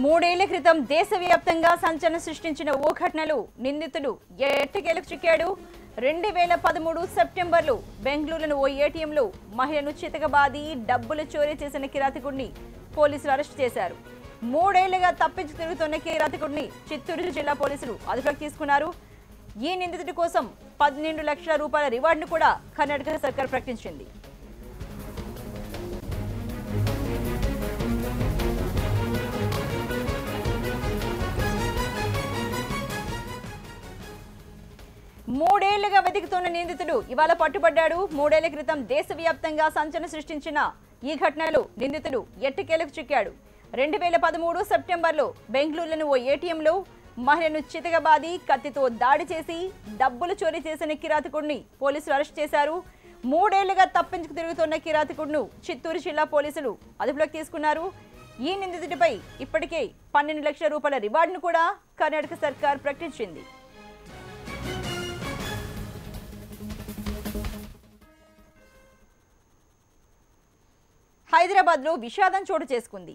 మూడేళ్ల క్రితం దేశవ్యాప్తంగా సంచలనం సృష్టించిన ఓ ఘటనలో నిందితుడు ఎట్టకేలకు చిక్కాడు. 2013 సెప్టెంబర్లో బెంగళూరులోని ఓ ఏటీఎంలో మహిళను చితకబాది డబ్బులు చోరీ చేసిన కిరాతకుడిని పోలీసులు అరెస్ట్ చేశారు. మూడేళ్లుగా తప్పించి తిరుగుతున్న కిరాతకుడిని చిత్తూరు జిల్లా పోలీసులు అదుపులోకి తీసుకున్నారు. ఈ నిందితుడి కోసం 12 లక్షల రూపాయల రివార్డును కూడా కర్ణాటక సర్కార్ ప్రకటించింది. మూడేళ్లుగా వెతుకుతున్న నిందితుడు ఇవాళ పట్టుబడ్డాడు. మూడేళ్ల క్రితం దేశవ్యాప్తంగా సంచలనం సృష్టించిన ఈ ఘటనలో నిందితుడు ఎట్టకేలకు చిక్కాడు. 2013 సెప్టెంబర్లో బెంగళూరులోని ఓ ఏటీఎంలో మహిళను చితకబాది కత్తితో దాడి చేసి డబ్బులు చోరీ చేసిన కిరాతకుడిని పోలీసులు అరెస్ట్ చేశారు. మూడేళ్లుగా తప్పించుకు తిరుగుతున్న కిరాతకుడును చిత్తూరు జిల్లా పోలీసులు అదుపులోకి తీసుకున్నారు. ఈ నిందితుడిపై ఇప్పటికే 12 లక్షల రూపాయల రివార్డును కూడా కర్ణాటక సర్కార్ ప్రకటించింది. హైదరాబాద్లో విషాదం చోటు చేసుకుంది.